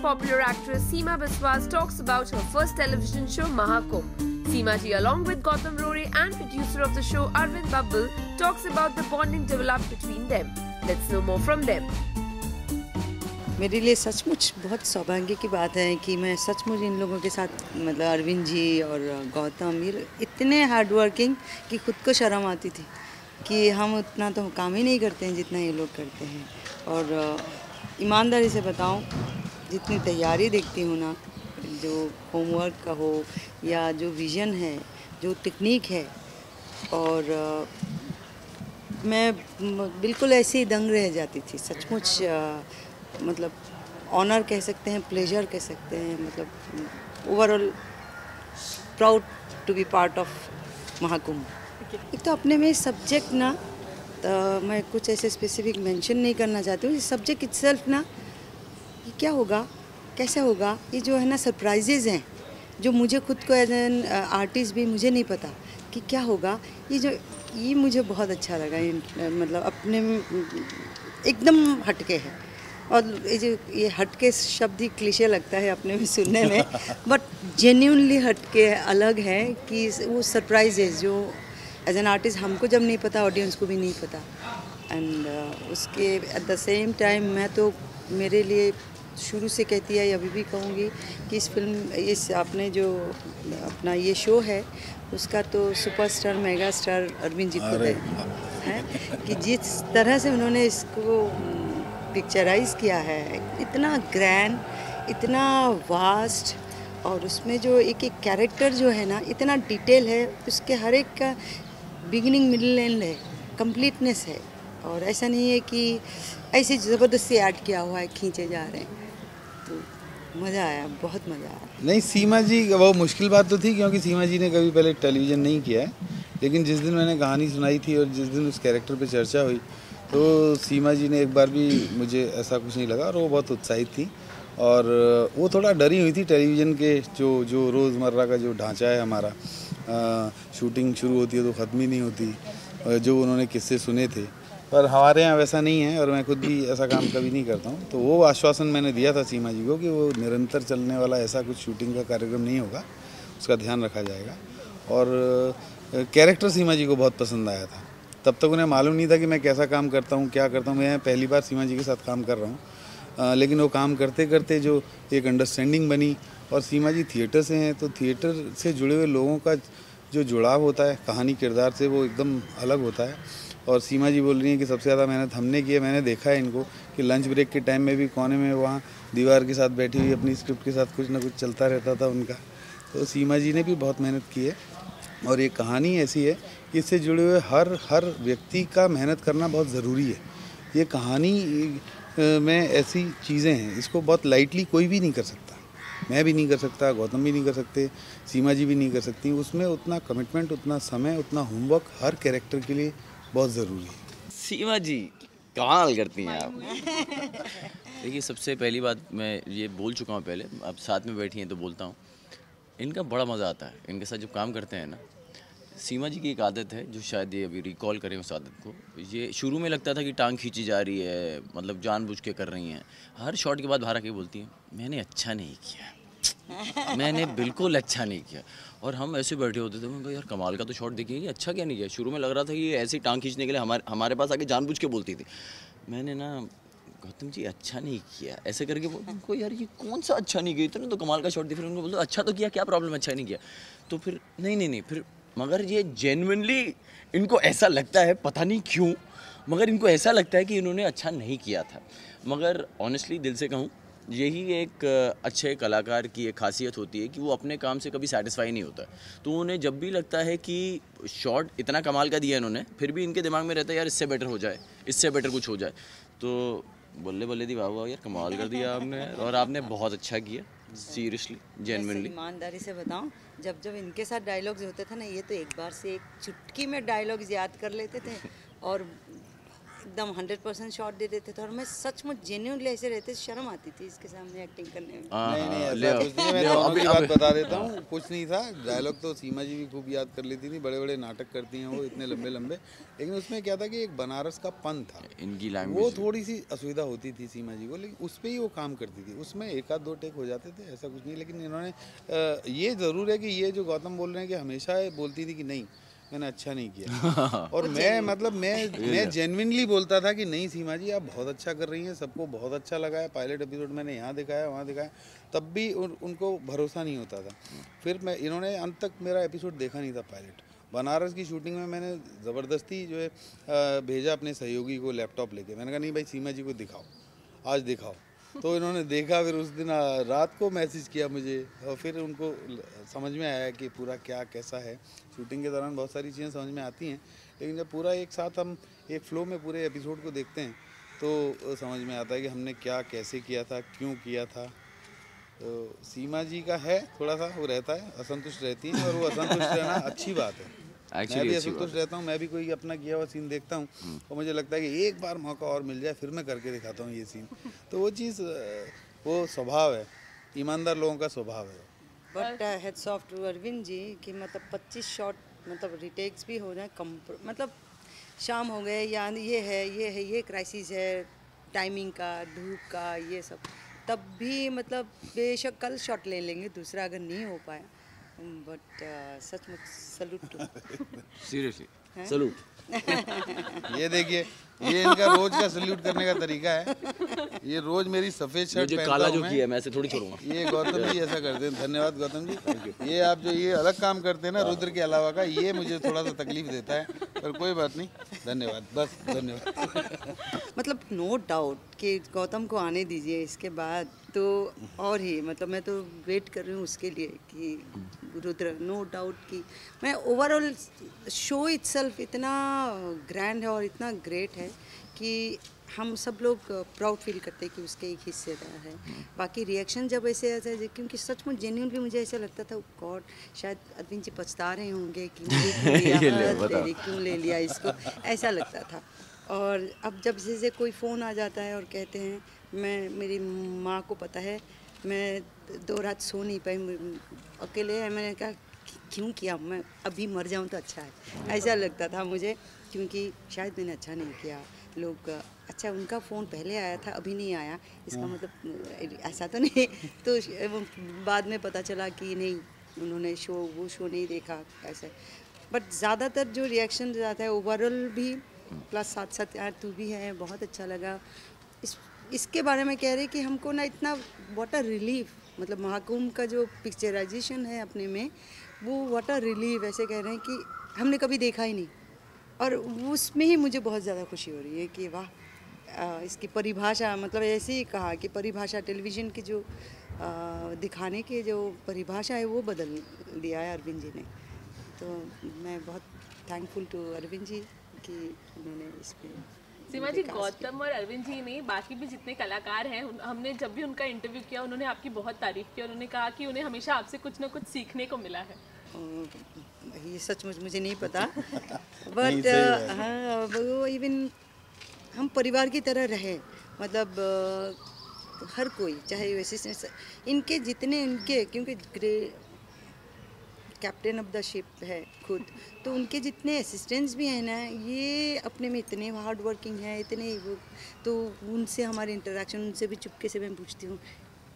popular actress Seema Biswas talks about her first television show Mahakumbh. Seema ji, along with Gautam Rohde and producer of the show Arvind Babbal, talks about the bonding developed between them. Let's know more from them. मेरे लिए सचमुच बहुत सौभाग्य की बात है कि मैं सचमुच इन लोगों के साथ मतलब अरविंद जी और गौतम ये इतने हार्ड वर्किंग कि खुद को शर्म आती थी कि हम उतना तो काम ही नहीं करते हैं जितना ये लोग करते हैं। और ईमानदारी से बताऊं, जितनी तैयारी देखती हूँ ना, जो होमवर्क का हो या जो विज़न है, जो टेक्निक है, और मैं बिल्कुल ऐसे ही दंग रह जाती थी। सचमुच मतलब ऑनर कह सकते हैं, प्लेजर कह सकते हैं, मतलब overall proud to be part of Mahakumbh. एक तो अपने में सब्जेक्ट ना, तो मैं कुछ ऐसे स्पेसिफिक मेंशन नहीं करना चाहती हूँ। सब्जेक्ट इटसेल्फ ना, ये क्या होगा, कैसे होगा, ये जो है ना सरप्राइजेज हैं जो मुझे खुद को एज एन आर्टिस्ट भी मुझे नहीं पता कि क्या होगा। ये मुझे बहुत अच्छा लगा। मतलब अपने एकदम हटके है, और ये हटके शब्द ही क्लीशे लगता है अपने में सुनने में, बट जेन्युइनली हटके अलग है कि वो सरप्राइजेज जो एज एन आर्टिस्ट हमको जब नहीं पता, ऑडियंस को भी नहीं पता। एंड उसके एट द सेम टाइम मैं तो मेरे लिए शुरू से कहती है, अभी भी कहूँगी कि इस आपने जो अपना ये शो है उसका तो superstar mega star Arvind ji खुद है कि जिस तरह से उन्होंने इसको पिक्चराइज किया है, इतना ग्रैंड, इतना वास्ट, और उसमें जो एक एक कैरेक्टर जो है ना इतना डिटेल है, उसके हर एक का बिगिनिंग मिडिल एंड है, कंप्लीटनेस है। और ऐसा नहीं है कि ऐसे ज़बरदस्ती ऐड किया हुआ है, खींचे जा रहे हैं। तो मज़ा आया, बहुत मज़ा आया। नहीं, सीमा जी वो मुश्किल बात तो थी क्योंकि सीमा जी ने कभी पहले टेलीविज़न नहीं किया है, लेकिन जिस दिन मैंने कहानी सुनाई थी और जिस दिन उस कैरेक्टर पे चर्चा हुई तो सीमा जी ने एक बार भी मुझे ऐसा कुछ नहीं लगा, और वो बहुत उत्साहित थी। और वो थोड़ा डरी हुई थी टेलीविज़न के जो रोज़मर्रा का जो ढांचा है हमारा, शूटिंग शुरू होती है तो ख़त्म ही नहीं होती, जो उन्होंने किस्से सुने थे, पर हमारे यहाँ वैसा नहीं है और मैं खुद भी ऐसा काम कभी नहीं करता हूँ। तो वो आश्वासन मैंने दिया था सीमा जी को कि वो निरंतर चलने वाला ऐसा कुछ शूटिंग का कार्यक्रम नहीं होगा, उसका ध्यान रखा जाएगा। और कैरेक्टर सीमा जी को बहुत पसंद आया था। तब तक उन्हें मालूम नहीं था कि मैं कैसा काम करता हूँ, क्या करता हूँ। मैं पहली बार सीमा जी के साथ काम कर रहा हूँ, लेकिन वो काम करते करते जो एक अंडरस्टैंडिंग बनी, और सीमा जी थिएटर से हैं तो थिएटर से जुड़े हुए लोगों का जो जुड़ाव होता है कहानी किरदार से, वो एकदम अलग होता है। और सीमा जी बोल रही हैं कि सबसे ज़्यादा मेहनत हमने की है। मैंने देखा है इनको कि लंच ब्रेक के टाइम में भी कोने में वहाँ दीवार के साथ बैठी हुई अपनी स्क्रिप्ट के साथ कुछ ना कुछ चलता रहता था उनका। तो सीमा जी ने भी बहुत मेहनत की है, और ये कहानी ऐसी है कि इससे जुड़े हुए हर व्यक्ति का मेहनत करना बहुत ज़रूरी है। ये कहानी में ऐसी चीज़ें हैं, इसको बहुत लाइटली कोई भी नहीं कर सकता। मैं भी नहीं कर सकता, गौतम भी नहीं कर सकते, सीमा जी भी नहीं कर सकती। उसमें उतना कमिटमेंट, उतना समय, उतना होमवर्क हर कैरेक्टर के लिए बहुत ज़रूरी है। सीमा जी कमाल करती हैं आप। देखिए, सबसे पहली बात मैं ये बोल चुका हूँ पहले, अब साथ में बैठी हैं तो बोलता हूँ, इनका बड़ा मज़ा आता है इनके साथ जब काम करते हैं ना। सीमा जी की एक आदत है जो शायद ये अभी रिकॉल करें उस आदत को। ये शुरू में लगता था कि टांग खींची जा रही है, मतलब जानबूझ के कर रही हैं। हर शॉट के बाद बाहर आके बोलती हैं, मैंने अच्छा नहीं किया, मैंने बिल्कुल अच्छा नहीं किया। और हम ऐसे बैठे होते थे, मैं कहा यार कमाल का तो शॉट देखिए, ये अच्छा क्या नहीं किया। शुरू में लग रहा था कि ये ऐसे ही टांग खींचने के लिए हमारे पास आके जानबूझ के बोलती थी, मैंने ना गौतम जी अच्छा नहीं किया, ऐसे करके उनको यार ये कौन सा अच्छा नहीं किया, इतना तो कमाल का शॉट दिया। फिर उनको बोलते अच्छा तो किया, क्या प्रॉब्लम, अच्छा नहीं किया। तो फिर नहीं फिर मगर ये जेन्युइनली इनको ऐसा लगता है, पता नहीं क्यों, मगर इनको ऐसा लगता है कि इन्होंने अच्छा नहीं किया था। मगर ऑनेस्टली दिल से कहूँ, यही एक अच्छे कलाकार की एक खासियत होती है कि वो अपने काम से कभी सेटिस्फाई नहीं होता। तो उन्हें जब भी लगता है कि शॉट इतना कमाल का दिया इन्होंने, फिर भी इनके दिमाग में रहता है यार इससे बेटर हो जाए, इससे बेटर कुछ हो जाए। तो बल्ले बल्ले दी, वाह वाह यार कमाल कर दिया आपने, और आपने बहुत अच्छा किया, सीरियसली जेन्युइनली। ईमानदारी से बताऊं, जब इनके साथ डायलॉग्स होते थे ना, ये तो एक बार से एक चुटकी में डायलॉग्स याद कर लेते थे, और एकदम 100% शॉट दे देते थे और मैं सचमुच जेन्युइनली ऐसे रहते, शर्म आती थी इसके सामने एक्टिंग करने में। नहीं ऐसा कुछ नहीं, मैं दोनों की बात बता देता हूँ, कुछ नहीं था। डायलॉग तो सीमा जी भी खूब याद कर लेती थी, बड़े बड़े नाटक करती हैं वो इतने लंबे लंबे, लेकिन उसमें क्या था कि एक बनारस का पन था, इनकी वो लैंग्वेज थोड़ी सी असुविधा होती थी सीमा जी को, लेकिन उस पर ही वो काम करती थी। उसमें एक आध दो टेक हो जाते थे, ऐसा कुछ नहीं। लेकिन इन्होंने ये ज़रूर है कि ये जो गौतम बोल रहे हैं कि हमेशा बोलती थी कि नहीं मैंने अच्छा नहीं किया, और मैं जेन्युइनली बोलता था कि नहीं सीमा जी आप बहुत अच्छा कर रही हैं, सबको बहुत अच्छा लगा है, पायलट एपिसोड मैंने यहाँ दिखाया वहाँ दिखाया, तब भी उनको भरोसा नहीं होता था। फिर इन्होंने अंत तक मेरा एपिसोड देखा नहीं था पायलट। बनारस की शूटिंग में मैंने ज़बरदस्ती जो है भेजा अपने सहयोगी को लैपटॉप लेके, मैंने कहा नहीं भाई सीमा जी को दिखाओ, आज दिखाओ। तो इन्होंने देखा, फिर उस दिन रात को मैसेज किया मुझे, और फिर उनको समझ में आया कि पूरा क्या कैसा है। शूटिंग के दौरान बहुत सारी चीज़ें समझ में आती हैं, लेकिन जब पूरा एक साथ हम एक फ्लो में पूरे एपिसोड को देखते हैं तो समझ में आता है कि हमने क्या कैसे किया था, क्यों किया था। तो सीमा जी का है थोड़ा सा वो रहता है, असंतुष्ट रहती हैं, और वो असंतुष्ट रहना अच्छी बात है। मैं भी असंतुष्ट रहता हूँ, मैं भी कोई अपना किया हुआ सीन देखता हूँ और मुझे लगता है कि एक बार मौका और मिल जाए फिर मैं करके दिखाता हूँ ये सीन। तो वो चीज़ वो स्वभाव है, ईमानदार लोगों का स्वभाव है। But heads off to Arvind ji कि मतलब 25 शॉट मतलब रिटेक्स भी हो जाए, मतलब शाम हो गए या ये क्राइसिस है टाइमिंग का, धूप का, ये सब, तब भी मतलब बेशक कल शॉट ले लेंगे दूसरा अगर नहीं हो पाया। बट सचमुच सल्यूट टू, सीरियसली सलूट। ये देखिए, ये इनका रोज का सल्यूट करने का तरीका है। ये रोज मेरी सफेद शर्ट पहनता काला हूं जो मैं, किया मैं ऐसे थोड़ी छोड़ूंगा। ये गौतम जी ऐसा करते हैं। धन्यवाद गौतम जी। ये आप जो ये अलग काम करते हैं ना रुद्र के अलावा का, ये मुझे थोड़ा सा तकलीफ देता है, पर कोई बात नहीं, धन्यवाद, बस धन्यवाद। मतलब नो डाउट कि गौतम को आने दीजिए, इसके बाद तो और ही मतलब मैं तो वेट कर रही हूँ उसके लिए कि रुद्र, नो डाउट कि मैं ओवरऑल शो इटसेल्फ इतना ग्रैंड है और इतना ग्रेट है कि हम सब लोग प्राउड फील करते हैं कि उसके एक हिस्सेदार है। बाकी रिएक्शन जब ऐसे ऐसे, क्योंकि सचमुच जेन्युइनली मुझे ऐसा लगता था गॉड शायद अरविंद जी पछता रहे होंगे कि क्यों ले लिया इसको, ऐसा लगता था। और अब जब जैसे कोई फ़ोन आ जाता है और कहते हैं, मेरी माँ को पता है मैं 2 रात सो नहीं पाई, अकेले है, मैंने कहा क्यों किया, मैं अभी मर जाऊँ तो अच्छा है, ऐसा लगता था मुझे, क्योंकि शायद मैंने अच्छा नहीं किया। लोग अच्छा उनका फ़ोन पहले आया था अभी नहीं आया, इसका मतलब ऐसा तो नहीं। तो बाद में पता चला कि नहीं, उन्होंने वो शो नहीं देखा ऐसे। बट ज़्यादातर जो रिएक्शन जाता है ओवरऑल भी, प्लस साथ साथ यार तू भी है, बहुत अच्छा लगा। इसके बारे में कह रहे कि हमको ना इतना व्हाट अ रिलीफ, मतलब महाकुंभ का जो पिक्चराइजेशन है अपने में, वो व्हाट अ रिलीफ ऐसे कह रहे हैं कि हमने कभी देखा ही नहीं, और उसमें ही मुझे बहुत ज़्यादा खुशी हो रही है कि वाह, इसकी परिभाषा, मतलब ऐसे ही कहा कि परिभाषा टेलीविज़न की जो दिखाने की जो परिभाषा है वो बदल दिया है अरविंद जी ने। तो मैं बहुत थैंकफुल टू अरविंद जी कि उन्होंने इसमें। सीमा जी, गौतम और अरविंद जी नहीं, बाकी भी जितने कलाकार हैं, हमने जब भी उनका इंटरव्यू किया उन्होंने आपकी बहुत तारीफ़ की, और उन्होंने कहा कि उन्हें हमेशा आपसे कुछ ना कुछ सीखने को मिला है। ये सचमुच मुझे नहीं पता, बट हाँ, वो इवन हम परिवार की तरह रहे, मतलब हर कोई, चाहे असिस्टेंट इनके जितने इनके, क्योंकि कैप्टन ऑफ द शिप है खुद, तो उनके जितने असिस्टेंट्स भी हैं ना, ये अपने में इतने हार्ड वर्किंग हैं, इतने वो, तो उनसे हमारे इंटरेक्शन, उनसे भी चुपके से मैं पूछती हूँ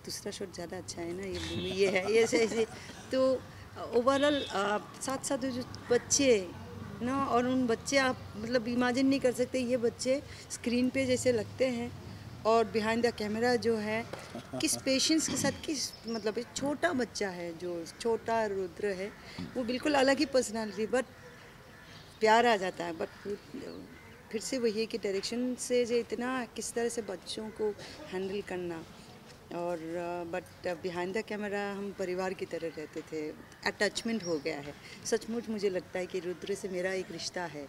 दूसरा शॉट ज़्यादा अच्छा है ना, ये है, ये ऐसे। तो ओवरऑल साथ साथ जो बच्चे ना, और उन बच्चे आप मतलब इमेजिन नहीं कर सकते, ये बच्चे स्क्रीन पे जैसे लगते हैं और बिहाइंड द कैमरा जो है किस पेशेंस के साथ, किस मतलब एक छोटा बच्चा है जो छोटा रुद्र है, वो बिल्कुल अलग ही पर्सनालिटी, बट प्यार आ जाता है। बट फिर से वही है कि डायरेक्शन से जो इतना किस तरह से बच्चों को हैंडल करना, और बट बिहाइंड द कैमरा हम परिवार की तरह रहते थे, अटैचमेंट हो गया है। सचमुच मुझे लगता है कि रुद्र से मेरा एक रिश्ता है,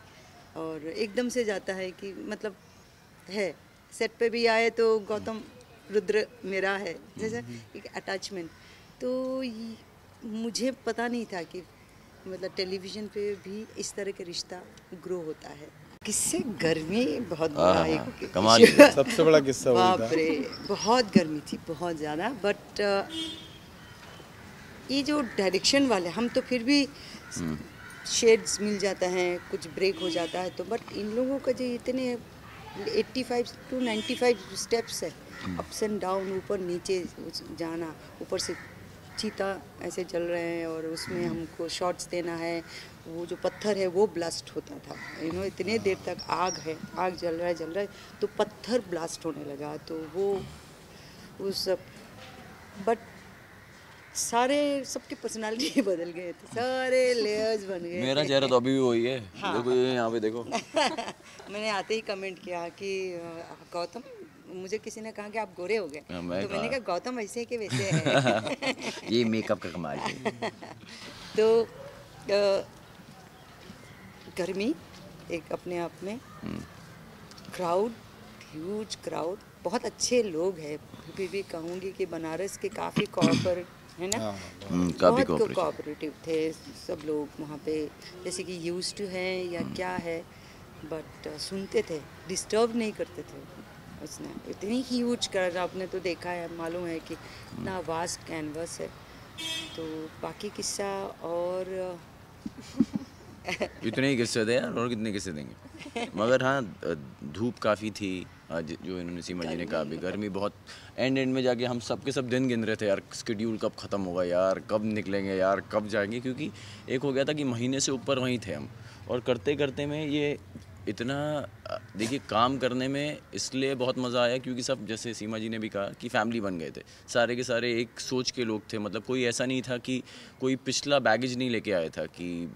और एकदम से जाता है कि मतलब है, सेट पे भी आए तो गौतम रुद्र मेरा है, जैसे एक अटैचमेंट। तो मुझे पता नहीं था कि मतलब टेलीविज़न पे भी इस तरह का रिश्ता ग्रो होता है। किससे गर्मी बहुत बड़ा एक कमाल सबसे बड़ा किस्सा वही था। बाप रे, बहुत गर्मी थी, बहुत ज़्यादा। बट ये जो डायरेक्शन वाले, हम तो फिर भी शेड्स मिल जाता है, कुछ ब्रेक हो जाता है तो, बट इन लोगों का जो इतने 85 to 95 स्टेप्स है, अप्स एंड डाउन, ऊपर नीचे जाना, ऊपर से चीता ऐसे चल रहे हैं और उसमें हमको शॉट्स देना है। वो जो पत्थर है वो ब्लास्ट होता था, इतने देर तक आग है, आग जल रहा है तो पत्थर ब्लास्ट होने लगा, तो वो सब। बट सबके पर्सनालिटी बदल गए थे, सारे लेयर्स बन गए। मेरा चेहरा तो अभी भी वही है। हाँ। देखो ये यहाँ पे देखो। मैंने आते ही कमेंट किया कि गौतम, मुझे किसी ने कहा कि आप गोरे हो गए, तो मैंने कहा गौतम वैसे है कि वैसे है। ये मेकअप का कमाल है। तो गर्मी एक अपने आप में, क्राउड, ह्यूज क्राउड, बहुत अच्छे लोग हैं। फिर भी कहूँगी कि बनारस के काफ़ी कॉर्पोरेट है ना, काफ़ी बहुत कोऑपरेटिव थे सब लोग वहाँ पे, जैसे कि यूज्ड टू है या क्या है, बट सुनते थे, डिस्टर्ब नहीं करते थे। उसने इतनी ह्यूज कर, आपने तो देखा है, मालूम है कि इतना वास्ट कैनवस है। तो बाकी किस्सा और इतने ही किस्से थे यार, और कितने किस्से देंगे। मगर हाँ, धूप काफ़ी थी आज, जो इन्होंने सीमा जी ने कहा भी, गर्मी बहुत। एंड में जाके हम सब के सब दिन गिन रहे थे यार, स्केड्यूल कब ख़त्म होगा यार, कब निकलेंगे यार, कब जाएंगे, क्योंकि एक हो गया था कि महीने से ऊपर वहीं थे हम। और करते करते में ये इतना, देखिए काम करने में इसलिए बहुत मज़ा आया क्योंकि सब, जैसे सीमा जी ने भी कहा कि फैमिली बन गए थे, सारे के सारे एक सोच के लोग थे। मतलब कोई ऐसा नहीं था कि कोई पिछला बैगेज नहीं लेके आया था कि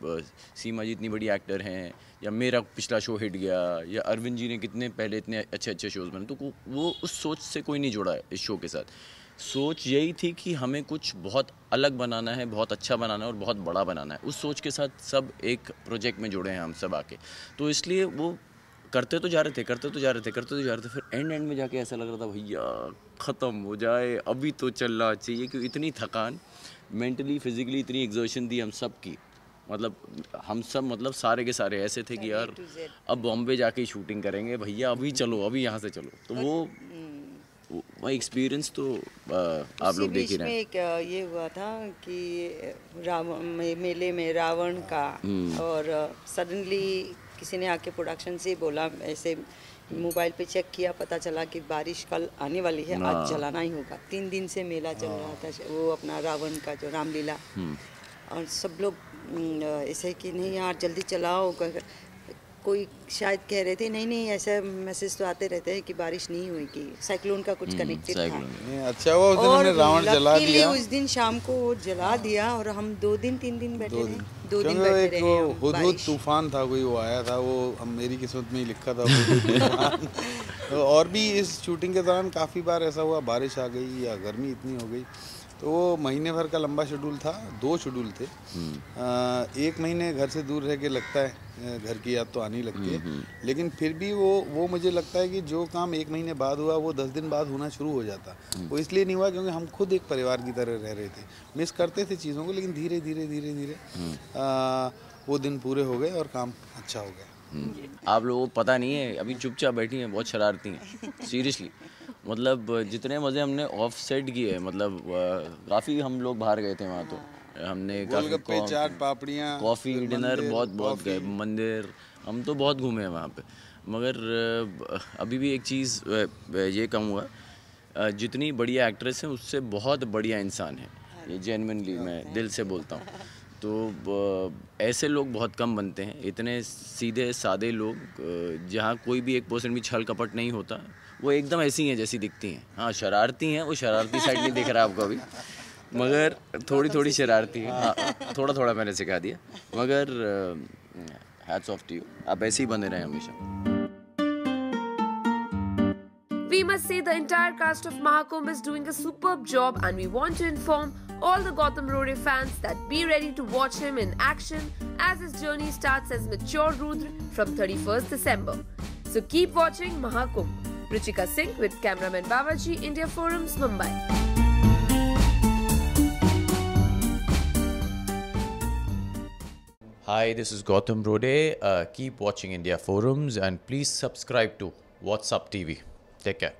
सीमा जी इतनी बड़ी एक्टर हैं, या मेरा पिछला शो हिट गया, या अरविंद जी ने कितने पहले इतने अच्छे अच्छे शोज़ बने, तो वो उस सोच से कोई नहीं जुड़ा है इस शो के साथ। सोच यही थी कि हमें कुछ बहुत अलग बनाना है, बहुत अच्छा बनाना है और बहुत बड़ा बनाना है। उस सोच के साथ सब एक प्रोजेक्ट में जुड़े हैं हम सब आके, तो इसलिए वो करते तो जा रहे थे। फिर एंड में जाके ऐसा लग रहा था भैया ख़त्म हो जाए, अभी तो चलना चाहिए, क्योंकि इतनी थकान, मेंटली फिजिकली इतनी एग्जर्शन थी हम सब की। मतलब हम सब, मतलब सारे के सारे ऐसे थे कि यार अब बॉम्बे जाके शूटिंग करेंगे भैया, अभी चलो, अभी यहाँ से चलो। तो वो एक्सपीरियंस तो आप लोग देख ही रहे हैं। एक ये हुआ था कि मेले में रावण का, और सडनली किसी ने आके प्रोडक्शन से बोला, ऐसे मोबाइल पे चेक किया, पता चला कि बारिश कल आने वाली है, आज जलाना ही होगा। 3 दिन से मेला चल रहा था, वो अपना रावण का जो रामलीला, और सब लोग ऐसे कि नहीं यार जल्दी चलाओ। कोई शायद कह रहे थे नहीं ऐसा मैसेज तो आते रहते हैं कि बारिश नहीं होगी, साइक्लोन का कुछ कनेक्टेड था। अच्छा हुआ उस दिन हमने रावण जला दिया। उस दिन शाम को वो जला दिया और हम 2-3 दिन बैठे रहे। 2 दिन बैठे रहे। हुदहुद तूफान था कोई, वो आया था, वो मेरी किस्मत में ही लिखा था तूफान। तो और भी इस शूटिंग के दौरान काफ़ी बार ऐसा हुआ, बारिश आ गई या गर्मी इतनी हो गई। तो वो महीने भर का लंबा शेड्यूल था, 2 शेड्यूल थे। 1 महीने घर से दूर रह के लगता है, घर की याद तो आनी लगती है, लेकिन फिर भी वो मुझे लगता है कि जो काम 1 महीने बाद हुआ वो 10 दिन बाद होना शुरू हो जाता। वो इसलिए नहीं हुआ क्योंकि हम खुद एक परिवार की तरह रह रहे थे, मिस करते थे चीज़ों को, लेकिन धीरे धीरे वो दिन पूरे हो गए और काम अच्छा हो गया। आप लोगों को पता नहीं है, अभी चुपचाप बैठी हैं, बहुत शरारती हैं सीरियसली। मतलब जितने मज़े हमने ऑफ सेट किए हैं, मतलब काफ़ी हम लोग बाहर गए थे वहाँ, तो हमने गोलगप्पे, चाट, पापड़ियाँ, कॉफ़ी, डिनर, बहुत गए, मंदिर, हम तो बहुत घूमे हैं वहाँ पे। मगर अभी भी एक चीज़ ये कहूँगा, जितनी बढ़िया एक्ट्रेस हैं उससे बहुत बढ़िया इंसान है, ये जेन्युइनली मैं दिल से बोलता हूँ। तो ऐसे लोग बहुत कम बनते हैं, इतने सीधे सादे लोग, जहाँ कोई भी 1% भी छल कपट नहीं होता। वो एकदम ऐसी हैं जैसी दिखती हैं। हाँ, शरारती हैं, वो शरारती साइड नहीं दिख रहा आपको अभी, मगर थोड़ी शरारती है। हाँ, थोड़ा मैंने सिखा दिया, मगर हैट्स ऑफ टू यू, आप ऐसे ही बने रहें हमेशा। We must say the entire cast of Mahakumbh is doing a superb job, and we want to inform all the Gautam Rode fans that be ready to watch him in action as his journey starts as mature Rudra from 31st December. So keep watching Mahakumbh. Ruchika Singh with cameraman Babaji, India Forums, Mumbai. Hi, this is Gautam Rode. Keep watching India Forums and please subscribe to What's Up TV. Take care.